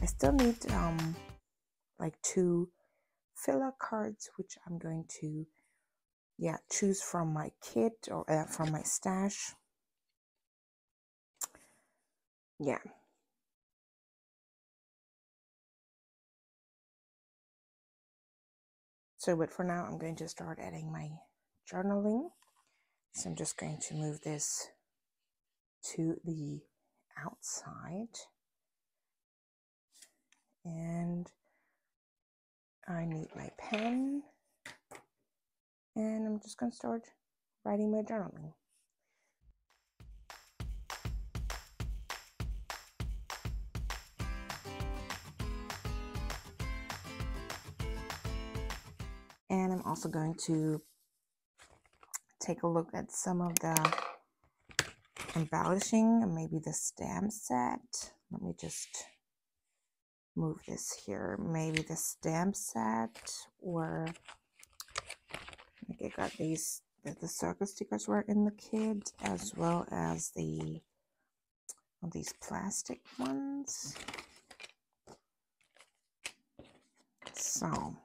I still need like 2 filler cards, which I'm going to choose from my kit or from my stash. Yeah. So, but for now, I'm going to start adding my journaling. So I'm just going to move this to the outside. And I need my pen. And I'm just going to start writing my journaling. And I'm also going to take a look at some of the embellishing and maybe the stamp set. Let me just move this here. Maybe the stamp set, or like I got these, the circle stickers were in the kit, as well as these plastic ones. So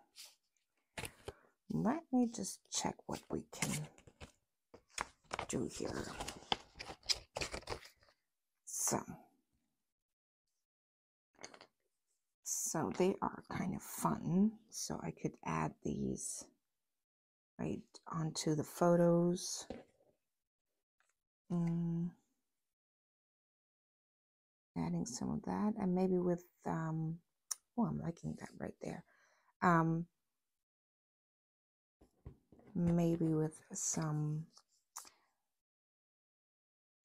let me just check what we can do here. So they are kind of fun. So I could add these right onto the photos. Adding some of that, and maybe with I'm liking that right there. Maybe with some,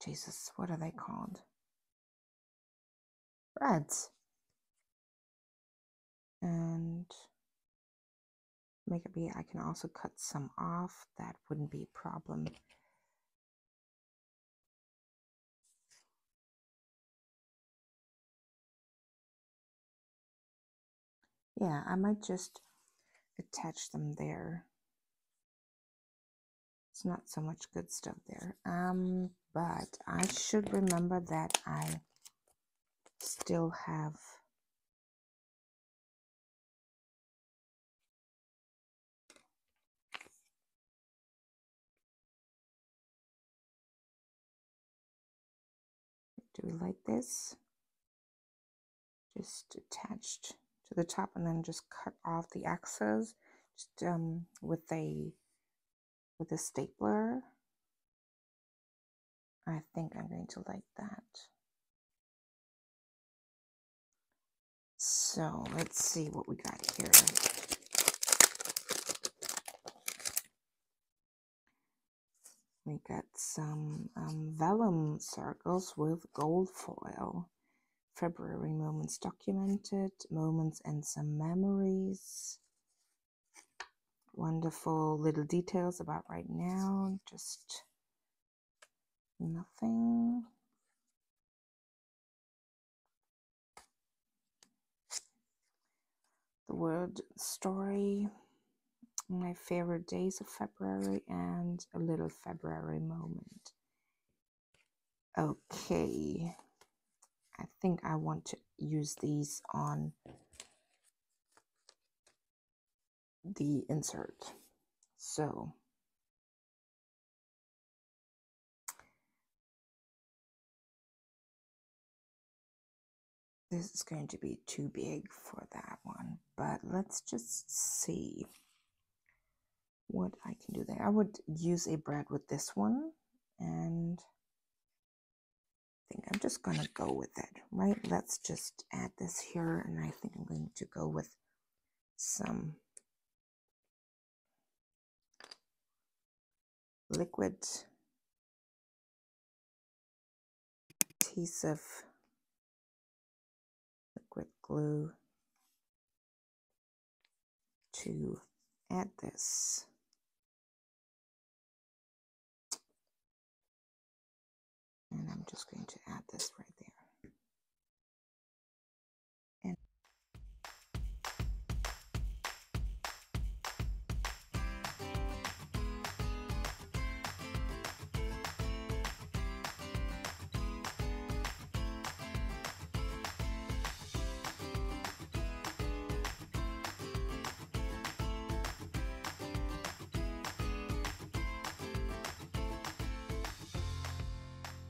Jesus, what are they called? Reds. And maybe I can also cut some off. That wouldn't be a problem. Yeah, I might just attach them there. It's not so much good stuff there. But I should remember that I still have do we like this? Just attached to the top, and then just cut off the excess just with a stapler. I think I'm going to like that. So let's see what we got here. We got some vellum circles with gold foil. February moments documented, moments and some memories. Wonderful little details about right now, just nothing. The word story, my favorite days of February, and a little February moment. Okay, I think I want to use these on the insert. So this is going to be too big for that one, but let's just see what I can do there. I would use a brad with this one, and I think I'm just going to go with it, right? Let's just add this here, and I think I'm going to go with some liquid adhesive, liquid glue to add this. And I'm just going to add this right there. And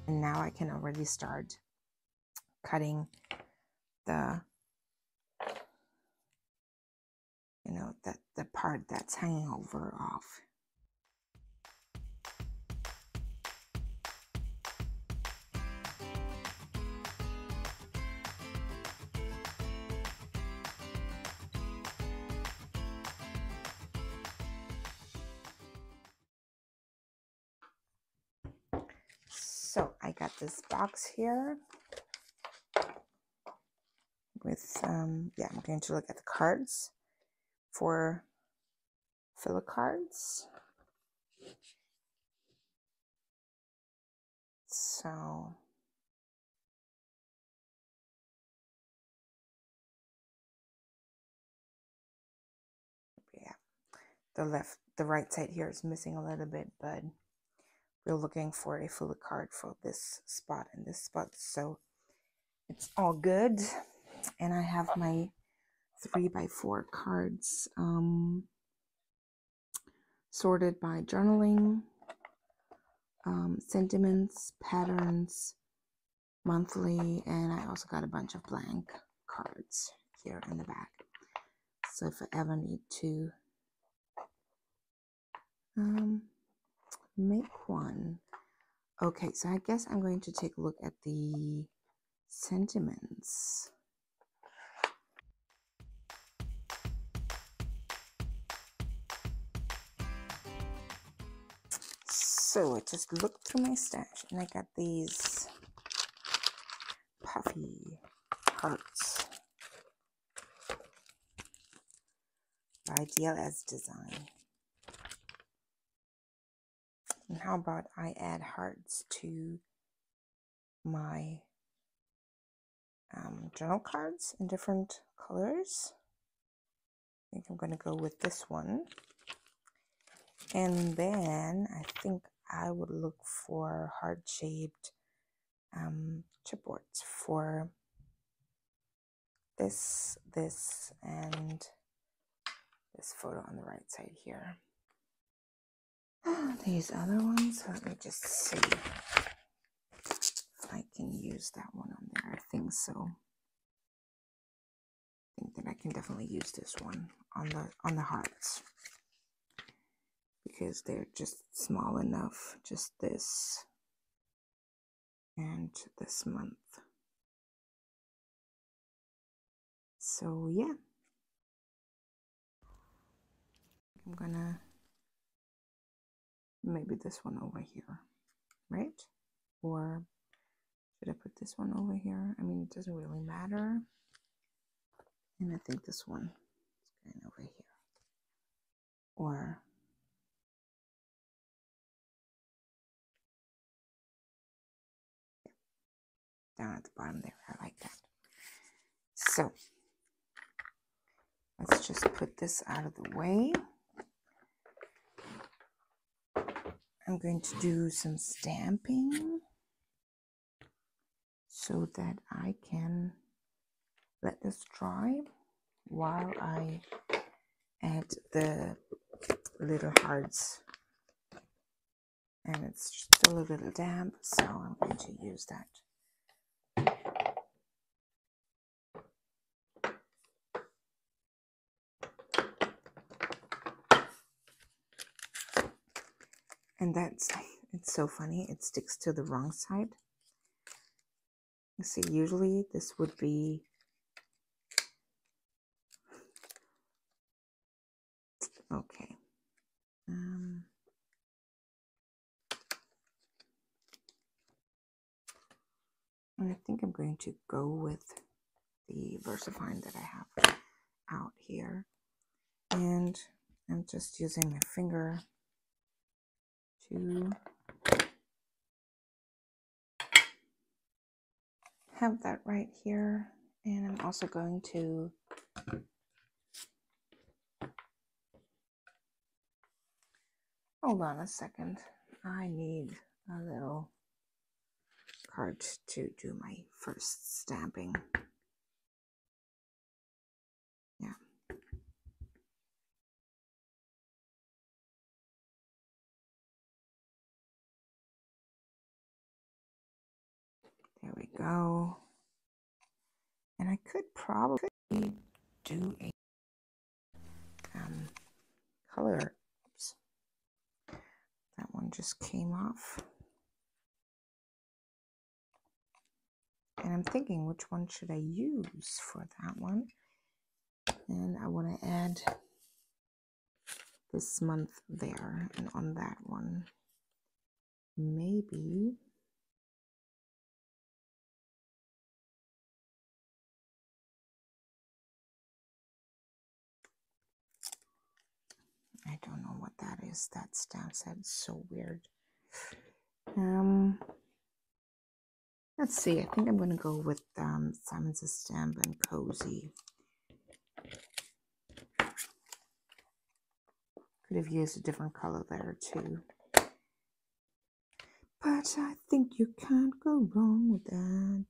And now I can already start cutting the, you know, the part that's hanging over off. So I got this box here with, yeah, I'm going to look at the cards for filler cards. So yeah, the right side here is missing a little bit, but we're looking for a filler card for this spot and this spot, so it's all good. And I have my 3x4 cards sorted by journaling, sentiments, patterns, monthly, and I also got a bunch of blank cards here in the back. So if I ever need to make one. Okay, so I guess I'm going to take a look at the sentiments. So I just looked through my stash and I got these puffy hearts by DLS Design. And how about I add hearts to my journal cards in different colors? I think I'm going to go with this one. And then I think I would look for heart-shaped chipboards for this, and this photo on the right side here. These other ones, let me just see if I can use that one on there. I think so. I think that I can definitely use this one on the hearts because they're just small enough. Just this and this month. So yeah, I'm gonna maybe this one over here, right? Or should I put this one over here? I mean, it doesn't really matter. And I think this one is going over here. Or down at the bottom there. I like that. So let's just put this out of the way. I'm going to do some stamping so that I can let this dry while I add the little hearts. And it's still a little damp, so I'm going to use that. And it's so funny, it sticks to the wrong side. You see, usually this would be okay. And I think I'm going to go with the VersaFine that I have out here. And I'm just using my finger to have that right here. And I'm also going to hold on a second. I need a little card to do my first stamping. Yeah. There we go. And I could probably do a color. Oops. That one just came off. And I'm thinking, which one should I use for that one? And I want to add this month there, and on that one, maybe I don't know what that is. That stamp set is so weird. Let's see. I think I'm going to go with Simon's Stamp and Cozy. Could have used a different color there too. But I think you can't go wrong with that.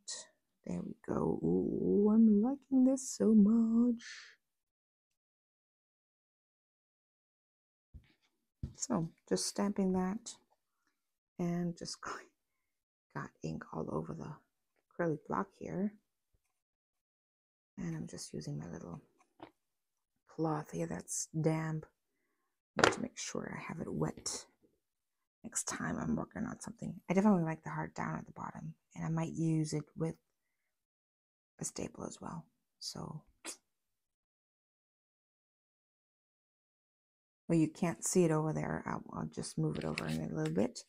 There we go. Ooh, I'm liking this so much. So just stamping that and just got ink all over the acrylic block here. And I'm just using my little cloth here that's damp. I need to make sure I have it wet next time I'm working on something. I definitely like the heart down at the bottom, and I might use it with a staple as well. So, well, you can't see it over there. I'll just move it over in a little bit.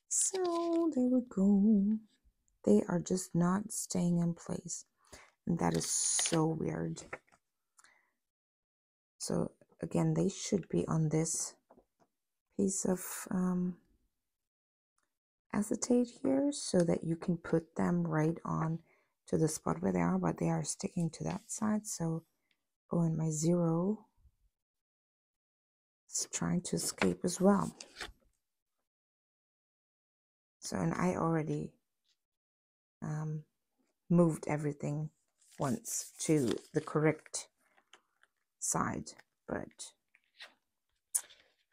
So there we go. They are just not staying in place, and that is so weird. So again, they should be on this piece of acetate here, so that you can put them right on to the spot where they are, but they are sticking to that side. So oh, and my zero is trying to escape as well. So, and I already moved everything once to the correct side, but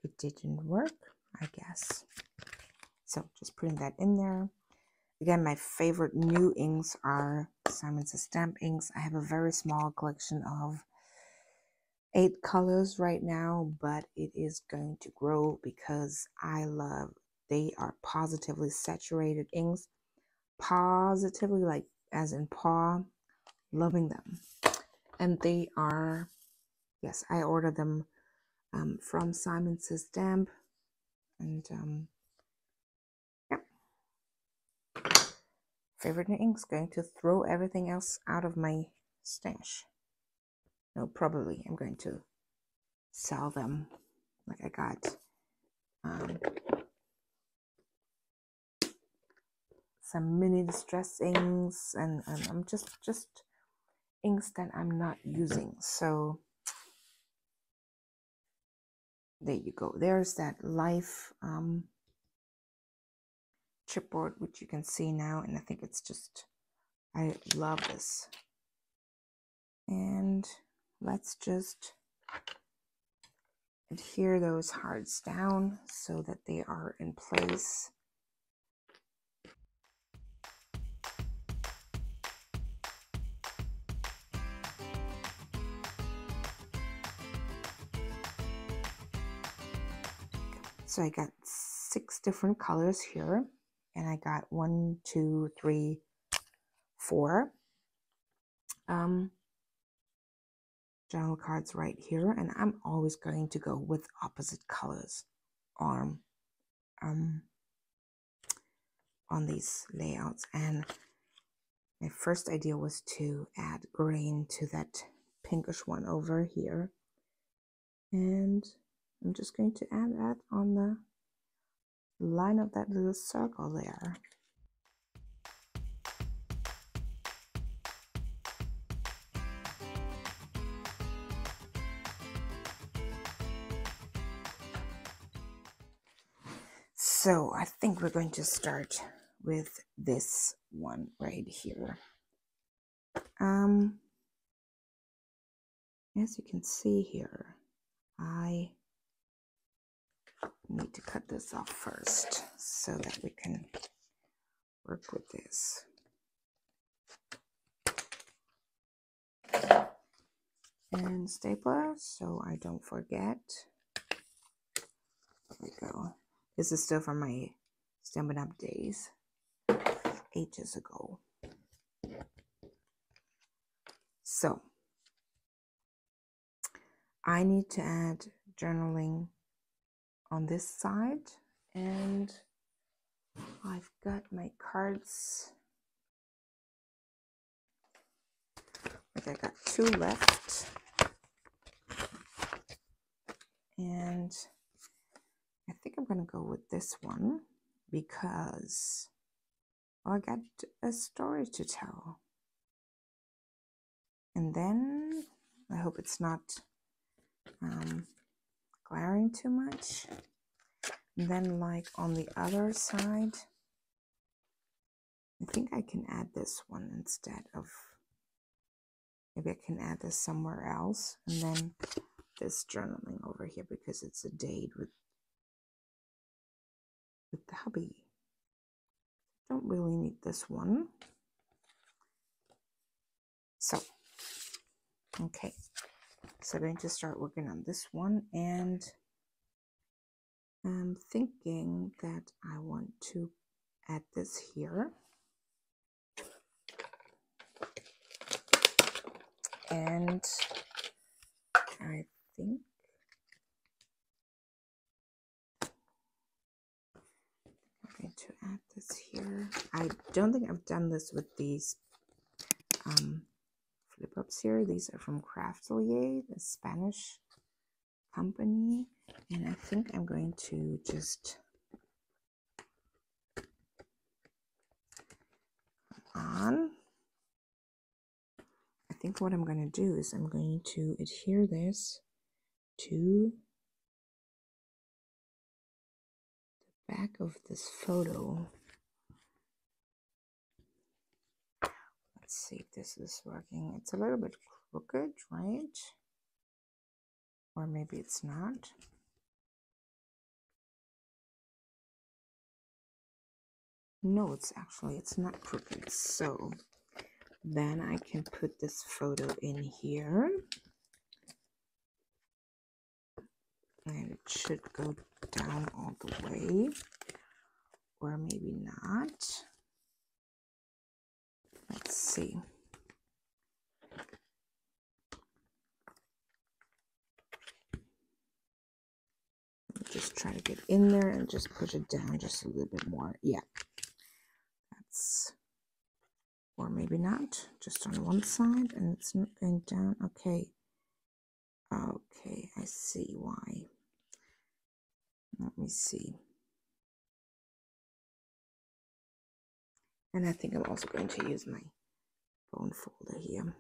it didn't work, I guess. So just putting that in there. Again, my favorite new inks are Simon's Stamp inks. I have a very small collection of 8 colors right now, but it is going to grow because they are positively saturated inks. Positively, like as in paw, loving them. And they are, yes, I ordered them from Simon's Stamp. And yeah, favorite new inks. Going to throw everything else out of my stash. No, probably I'm going to sell them. Like I got some mini distress inks, and I'm just inks that I'm not using. So there you go. There's that Life chipboard, which you can see now, and I think it's just, I love this. And let's just adhere those hearts down so that they are in place. So I got 6 different colors here, and I got 1, 2, 3, 4 general cards right here, and I'm always going to go with opposite colors on these layouts. And my first idea was to add green to that pinkish one over here, and I'm just going to add that on the line of that little circle there. So I think we're going to start with this one right here. As you can see here, I need to cut this off first so that we can work with this. And stapler, so I don't forget. There we go. This is still from my Stampin' Up days, ages ago. So, I need to add journaling on this side, and I've got my cards. I got 2 left, and I think I'm gonna go with this one because I got a story to tell. And then I hope it's not glaring too much. And then, like on the other side, I think I can add this one instead of, maybe I can add this somewhere else, and then this journaling over here because it's a date with the hubby. Don't really need this one. So, okay. So I'm going to start working on this one, and I'm thinking that I want to add this here. And I think I'm going to add this here. I don't think I've done this with these flip ups here. These are from Craftelier, the Spanish company. And I think I'm going to just on. I think what I'm going to do is I'm going to adhere this to the back of this photo. Let's see if this is working. It's a little bit crooked, right? Or maybe it's not. No, it's not crooked. So then I can put this photo in here. And it should go down all the way. Or maybe not. Let's see. Just try to get in there and just push it down just a little bit more. Yeah. That's, or maybe not, just on one side, and it's not going down. Okay. Okay, I see why. Let me see. And I think I'm also going to use my bone folder here.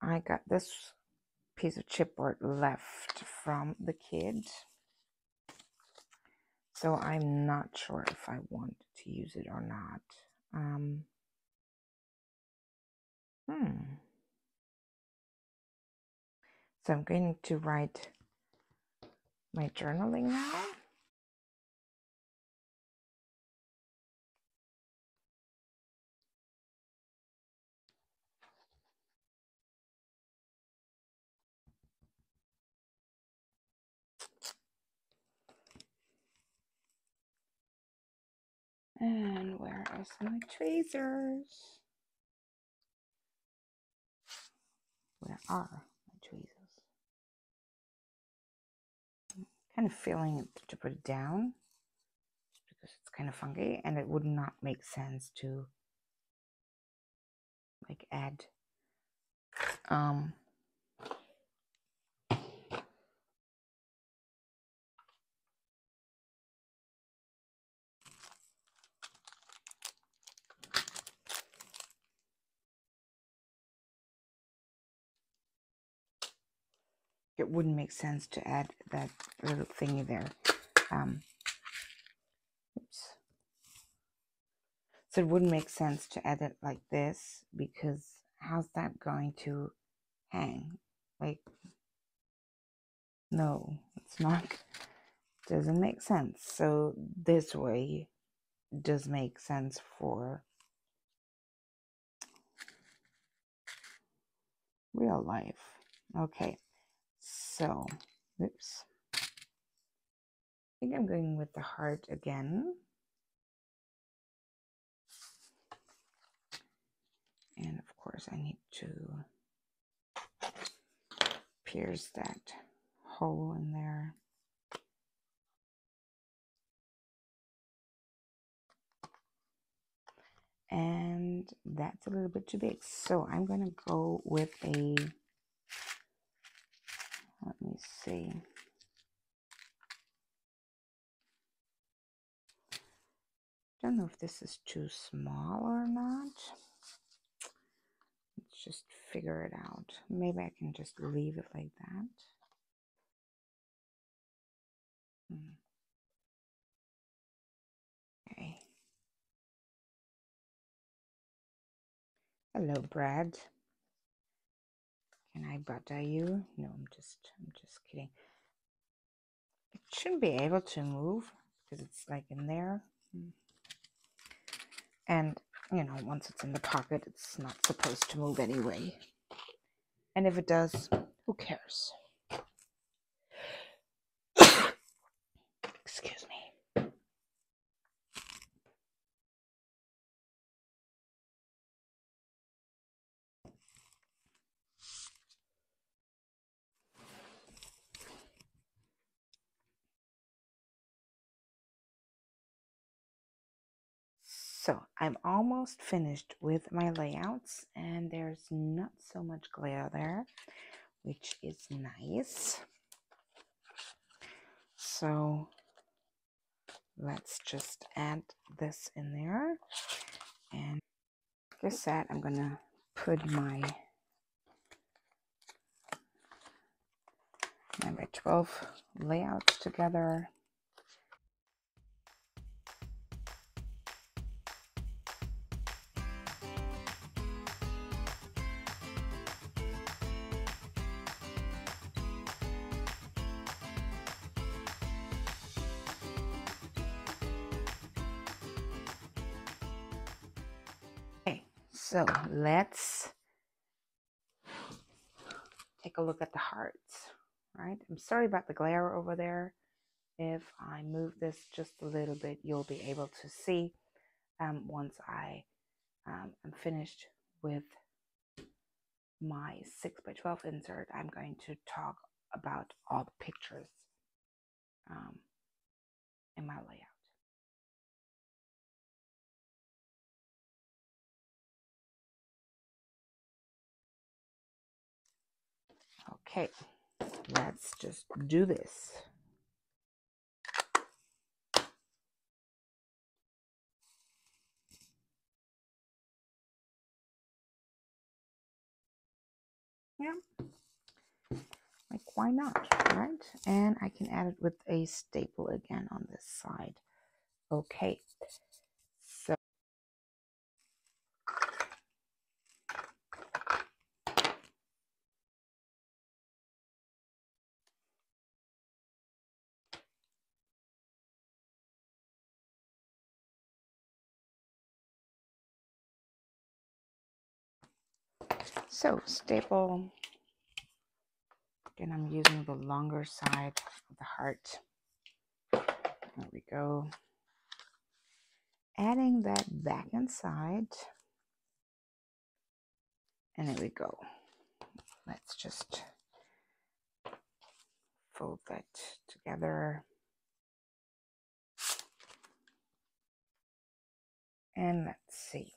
I got this piece of chipboard left from the kid. So I'm not sure if I want to use it or not. So I'm going to write my journaling now. And where is my tweezers? Where are my tweezers? I'm kind of feeling to put it down just because it's kind of funky, and it would not make sense to like add it wouldn't make sense to add that little thingy there. Oops. So it wouldn't make sense to add it like this, because how's that going to hang? Like, no, it's not. Doesn't make sense. So this way does make sense for real life. Okay, so, oops. I think I'm going with the heart again. And of course I need to pierce that hole in there. And that's a little bit too big. So I'm going to go with a, let me see. Don't know if this is too small or not. Let's just figure it out. Maybe I can just leave it like that. Okay. Hello, Brad. Can I butter you? No, I'm just kidding. It shouldn't be able to move because it's like in there. And, you know, once it's in the pocket, it's not supposed to move anyway. And if it does, who cares? Excuse me. So I'm almost finished with my layouts, and there's not so much glare there, which is nice. So let's just add this in there. And like I said, I'm gonna put my 9x12 layouts together. Okay, so let's take a look at the hearts, right? I'm sorry about the glare over there. If I move this just a little bit, you'll be able to see once I am finished with my 6x12 insert. I'm going to talk about all the pictures in my layout. Okay, let's just do this. Yeah. why not, right? And I can add it with a staple again on this side. Okay, so staple. Again, I'm using the longer side of the heart. There we go. Adding that back inside. And there we go. Let's just fold that together. And let's see.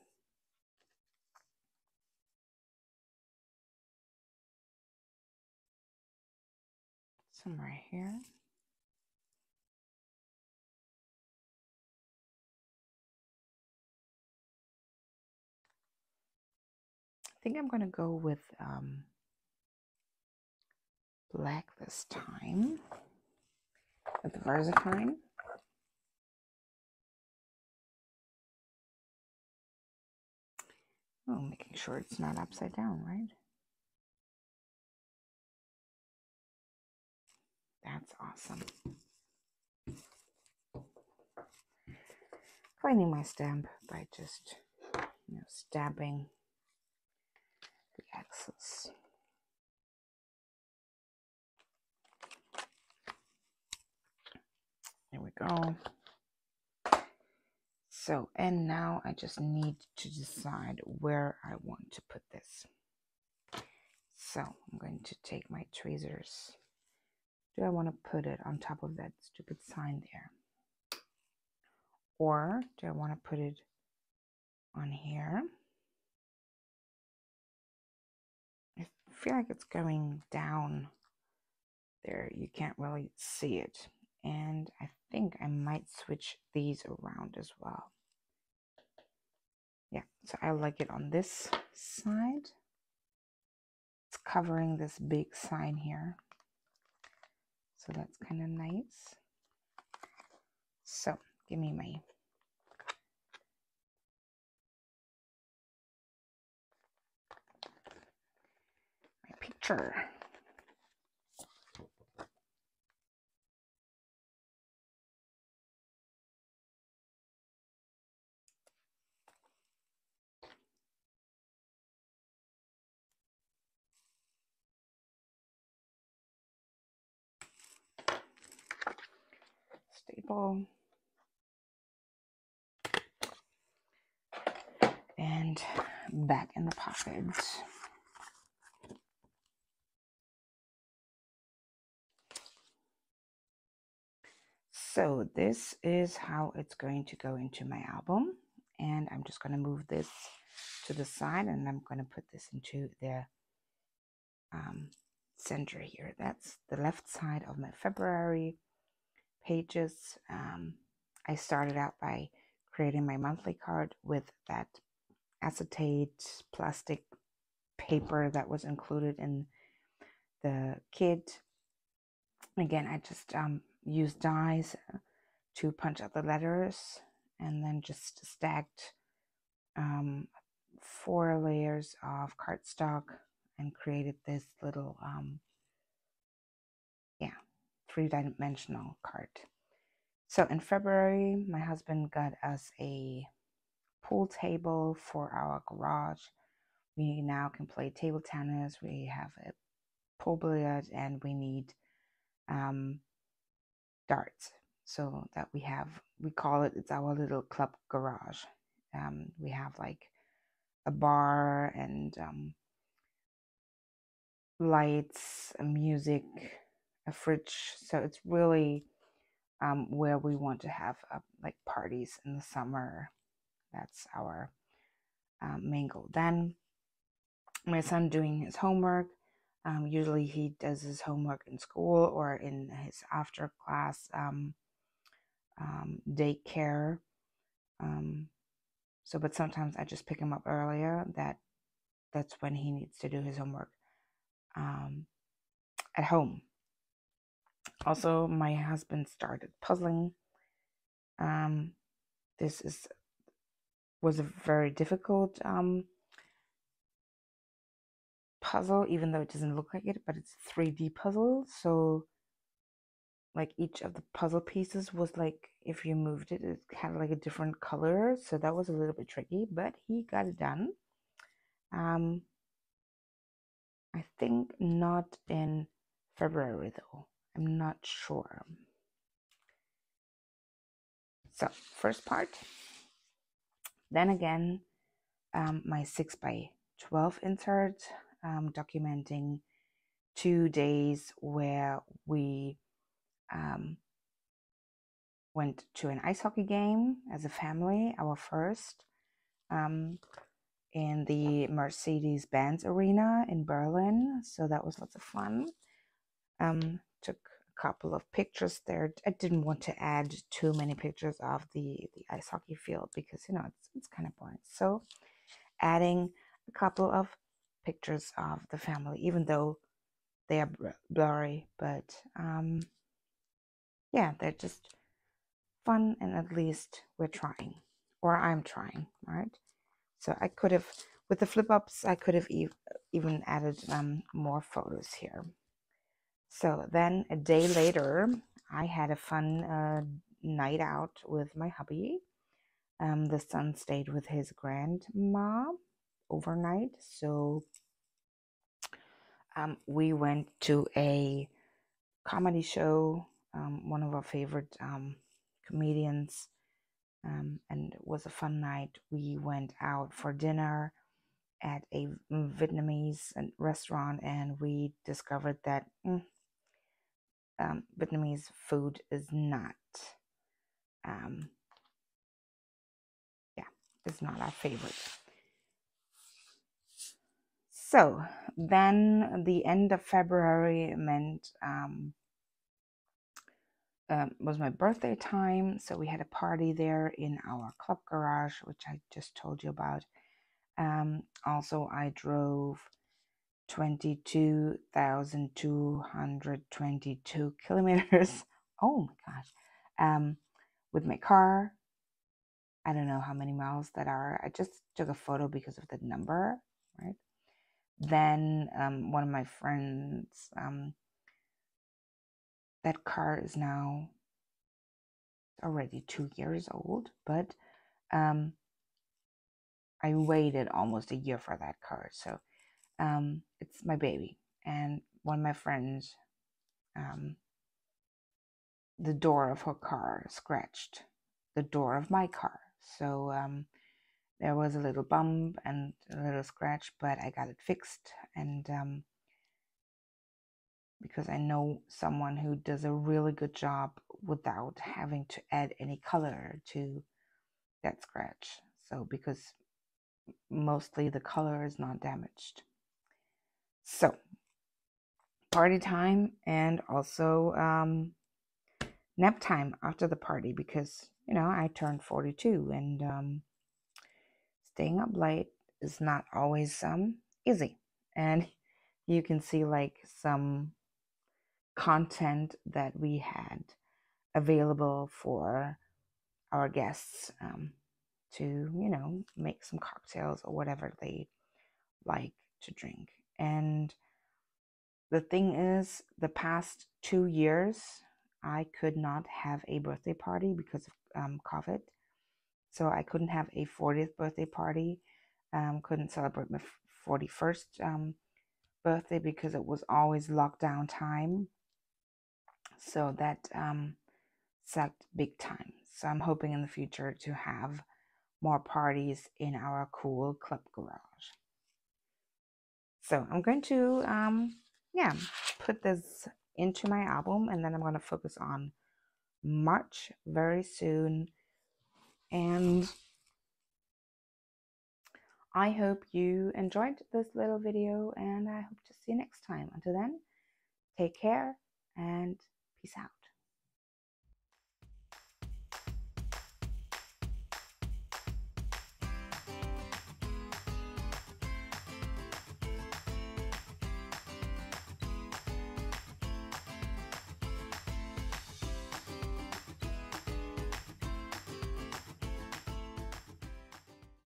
Some right here. I think I'm going to go with black this time with the Versafine. Oh, making sure it's not upside down, right? That's awesome. Cleaning my stamp by just, stamping the axis. There we go. So, and now I just need to decide where I want to put this. So I'm going to take my tweezers. Do I want to put it on top of that stupid sign there? Or do I want to put it on here? I feel like it's going down there. You can't really see it. And I think I might switch these around as well. Yeah, so I like it on this side. It's covering this big sign here. So that's kind of nice. So give me my picture. Staple. And back in the pocket. So this is how it's going to go into my album. And I'm just going to move this to the side and I'm going to put this into the center here. That's the left side of my February pages. I started out by creating my monthly card with that acetate plastic paper that was included in the kit. Again, I just used dies to punch out the letters and then just stacked 4 layers of cardstock and created this little 3-dimensional card. So in February, my husband got us a pool table for our garage. We now can play table tennis. We have a pool billiard and we need darts. So that we call it, it's our little club garage. We have like a bar and lights, music, a fridge. So it's really where we want to have like parties in the summer. That's our main goal. Then my son doing his homework. Usually he does his homework in school or in his after class daycare. But sometimes I just pick him up earlier. That's when he needs to do his homework at home. Also, my husband started puzzling. This was a very difficult puzzle, even though it doesn't look like it, but it's a 3D puzzle. So like each of the puzzle pieces was like, if you moved it, it had like a different color. So that was a little bit tricky, but he got it done. I think not in February though. I'm not sure. So first part. Then again, my 6x12 insert, documenting 2 days where we went to an ice hockey game as a family, our first, in the Mercedes-Benz Arena in Berlin. So that was lots of fun. Took a couple of pictures there. I didn't want to add too many pictures of the ice hockey field because, you know, it's kind of boring. So adding a couple of pictures of the family, even though they are blurry, but yeah, they're just fun, and at least we're trying, or I'm trying, right? So I could have, with the flip ups, I could have even added more photos here. So then a day later, I had a fun night out with my hubby. The son stayed with his grandma overnight, so we went to a comedy show. One of our favorite comedians, and it was a fun night. We went out for dinner at a Vietnamese restaurant, and we discovered that Vietnamese food is not, is not our favorite. So then the end of February meant was my birthday time. So we had a party there in our club garage, which I just told you about. Also, I drove 22,222 kilometers. Oh my gosh. With my car. I don't know how many miles that are. I just took a photo because of the number, right? Then one of my friends, that car is now already 2 years old, but I waited almost a year for that car. So it's my baby. And one of my friends, the door of her car scratched the door of my car. So there was a little bump and a little scratch, but I got it fixed. And because I know someone who does a really good job without having to add any color to that scratch. So because mostly the color is not damaged. So party time, and also nap time after the party, because, you know, I turned 42, and staying up late is not always easy. And you can see like some content that we had available for our guests to, you know, make some cocktails or whatever they like to drink. And the thing is, the past 2 years, I could not have a birthday party because of COVID. So I couldn't have a 40th birthday party. Couldn't celebrate my 41st birthday because it was always lockdown time. So that sucked big time. So I'm hoping in the future to have more parties in our cool club garage. So I'm going to put this into my album, and then I'm going to focus on March very soon. And I hope you enjoyed this little video, and I hope to see you next time. Until then, take care and peace out.